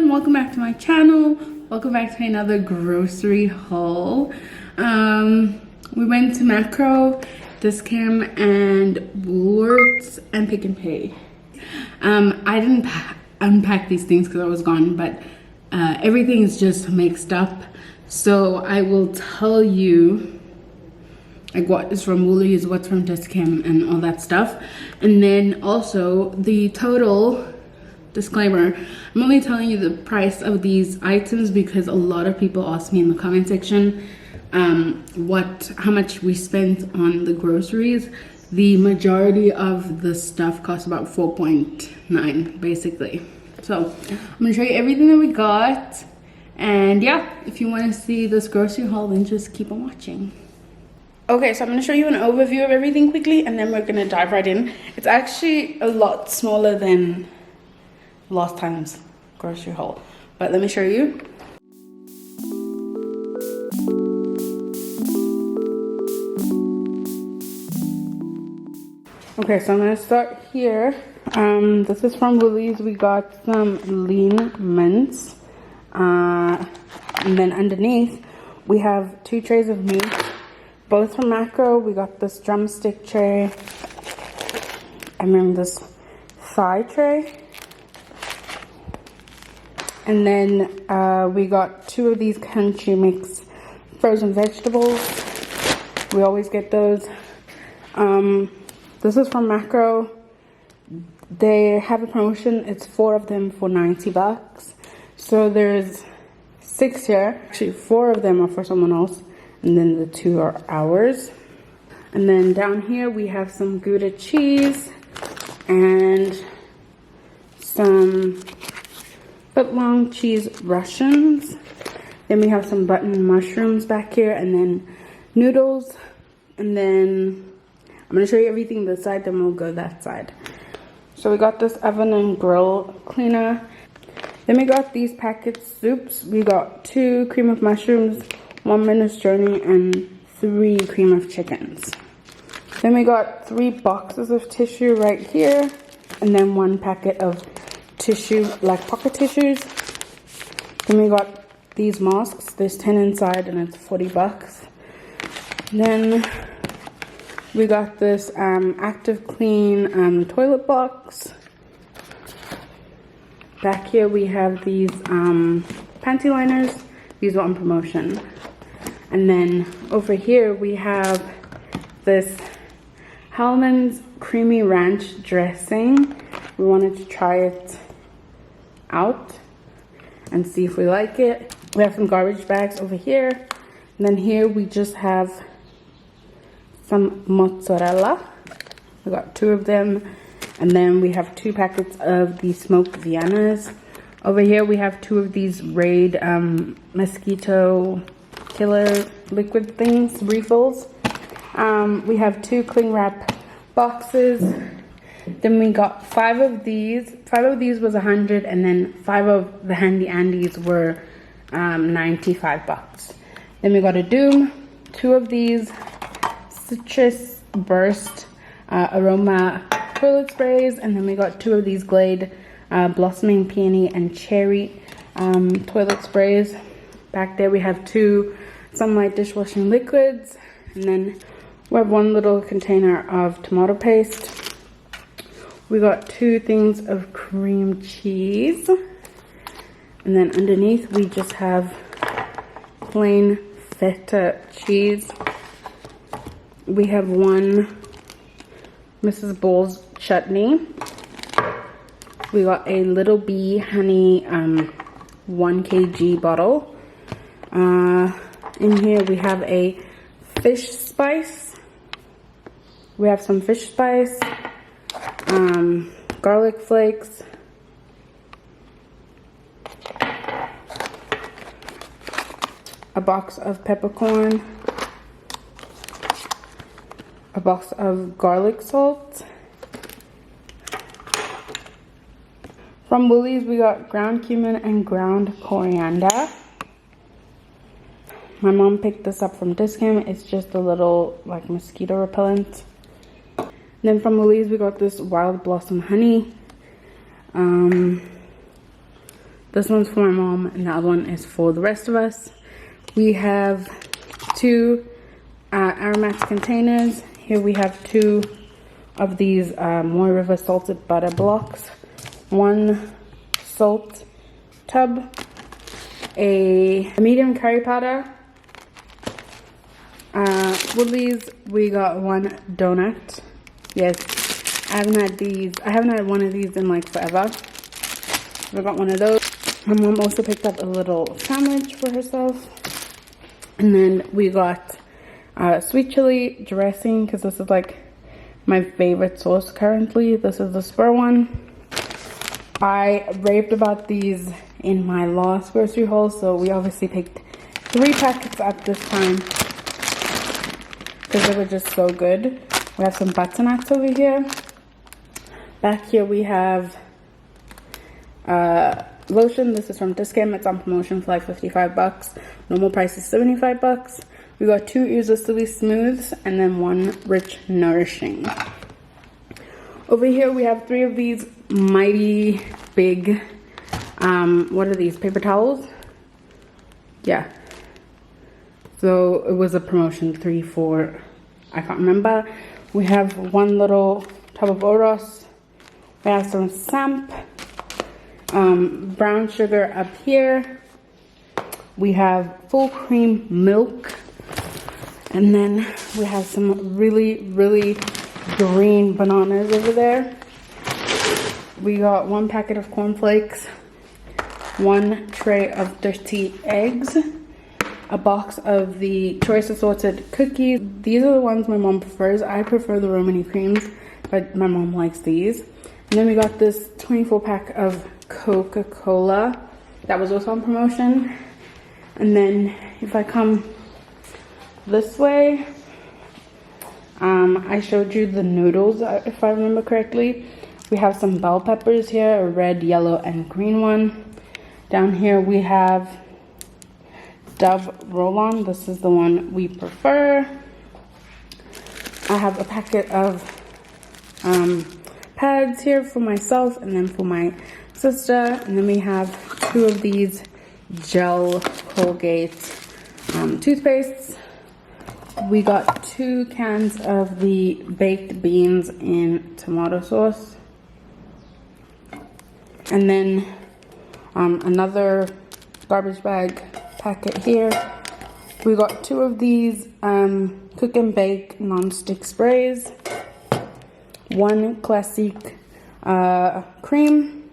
everyone, welcome back to my channel. Welcome back to another grocery haul. We went to Makro, Dischem, and Woolworths and Pick and Pay. I didn't unpack these things because I was gone, but everything is just mixed up. So I will tell you like what is from Woolies, what's from Dischem, and all that stuff. And then also the total disclaimer, I'm only telling you the price of these items because a lot of people ask me in the comment section how much we spent on the groceries. The majority of the stuff costs about 4.9 basically. So I'm gonna show you everything that we got, and yeah, if you want to see this grocery haul, then just keep on watching. Okay, so I'm going to show you an overview of everything quickly, and then we're going to dive right in. It's actually a lot smaller than last time's grocery haul, but let me show you. Okay, so I'm going to start here. This is from Woolies. We got some lean mints, and then underneath we have 2 trays of meat, both from Makro. We got this drumstick tray and then this thigh tray. And then we got 2 of these country mix frozen vegetables. We always get those. This is from Makro. They have a promotion. It's 4 of them for 90 bucks. So there's 6 here. Actually, 4 of them are for someone else, and then the 2 are ours. And then down here we have some Gouda cheese and some foot-long cheese Russians. Then we have some button mushrooms back here, and then noodles. And then I'm going to show you everything this side, then we'll go that side. So we got this oven and grill cleaner. Then we got these packet soups. We got 2 cream of mushrooms, 1 minestrone, and 3 cream of chickens. Then we got 3 boxes of tissue right here, and then 1 packet of tissue, like pocket tissues. Then we got these masks. There's 10 inside, and it's 40 bucks. Then we got this Active Clean toilet box. Back here we have these panty liners. These are on promotion. And then over here we have this Hellmann's Creamy Ranch dressing. We wanted to try it out and see if we like it. We have some garbage bags over here. And then here we just have some mozzarella. We got 2 of them. And then we have 2 packets of the smoked Viennas. Over here we have 2 of these Raid mosquito killer liquid things, refills. We have 2 cling wrap boxes. Then we got 5 of these. 5 of these was 100, and then 5 of the Handy Andes were 95 bucks. Then we got a Doom, 2 of these Citrus Burst aroma toilet sprays, and then we got 2 of these Glade Blossoming Peony and Cherry toilet sprays. Back there we have 2 Sunlight dishwashing liquids, and then we have 1 little container of tomato paste. We got 2 things of cream cheese, and then underneath we just have plain feta cheese. We have 1 Mrs. Bowles chutney. We got a Little Bee honey 1 kg bottle. In here we have a fish spice. We have some fish spice, garlic flakes, a box of peppercorn, a box of garlic salt. From Woolies we got ground cumin and ground coriander. My mom picked this up from Dischem. It's just a little like mosquito repellent. And then from Woolies we got this wild blossom honey, This one's for my mom, and the other one is for the rest of us. We have 2 aromatic containers. Here we have 2 of these Moy River salted butter blocks, 1 salt tub, a medium curry powder. Woolies, we got 1 donut. Yes, I haven't had one of these in like forever. We got one of those. My mom also picked up a little sandwich for herself. And then we got sweet chili dressing, because this is like my favorite sauce currently. This is the Spur one. I raved about these in my last grocery haul, so we obviously picked 3 packets at this time because they were just so good. We have some butternut over here. Back here we have lotion. This is from Dischem. It's on promotion for like 55 bucks. Normal price is 75 bucks. We got 2 Irresistibly Smooths and then 1 Rich Nourishing. Over here we have 3 of these mighty big, what are these, paper towels? Yeah. So it was a promotion, 3 for, I can't remember. We have 1 little tub of Oros. We have some Samp. Brown sugar up here. We have full cream milk, and then we have some really green bananas over there. We got 1 packet of cornflakes, 1 tray of dirty eggs, a box of the choice assorted cookies. These are the ones my mom prefers. I prefer the Romany creams, but my mom likes these. And then we got this 24 pack of Coca-Cola that was also on promotion. And then if I come this way, I showed you the noodles, if I remember correctly. We have some bell peppers here, a red, yellow, and green one. Down here we have Dove roll-on. This is the one we prefer. I have a packet of pads here for myself and then for my sister. And then we have 2 of these gel Colgate toothpastes. We got 2 cans of the baked beans in tomato sauce. And then another garbage bag packet here. We got 2 of these cook and bake non-stick sprays. 1 classic cream.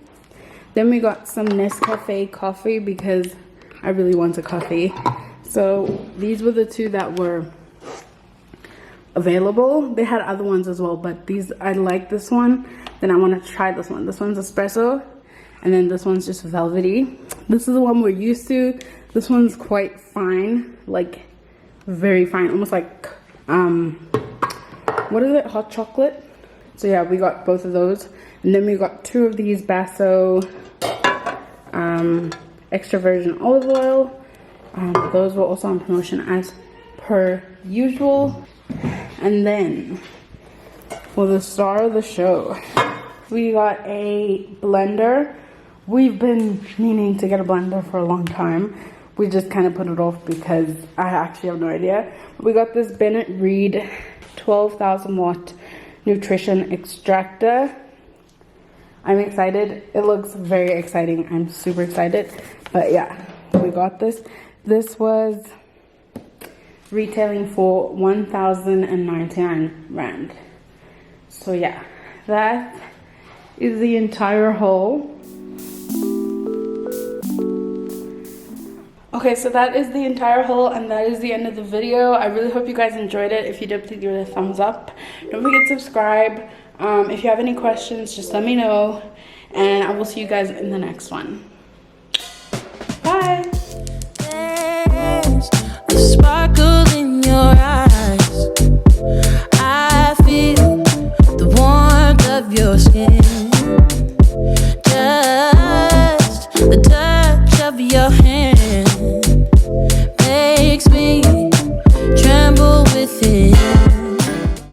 Then we got some Nescafe coffee because I really want a coffee. So these were the 2 that were available. They had other ones as well, but these, I like this one. Then I want to try this one. This one's espresso, and then this one's just velvety. This is the one we're used to. This one's quite fine, like very fine, almost like what is it, hot chocolate. So yeah, we got both of those. And then we got 2 of these Basso extra virgin olive oil. Those were also on promotion as per usual. And then for the star of the show, we got a blender. We've been meaning to get a blender for a long time. We just kind of put it off because I actually have no idea. We got this Bennett Reed 12,000 watt nutrition extractor. I'm excited. It looks very exciting. I'm super excited. But yeah, we got this. This was retailing for 1,099 rand. So yeah, that is the entire haul. Okay, so that is the entire haul, and that is the end of the video. I really hope you guys enjoyed it. If you did, please give it a thumbs up. Don't forget to subscribe. If you have any questions, just let me know, and I will see you guys in the next one. Bye. There's a sparkle in your eyes.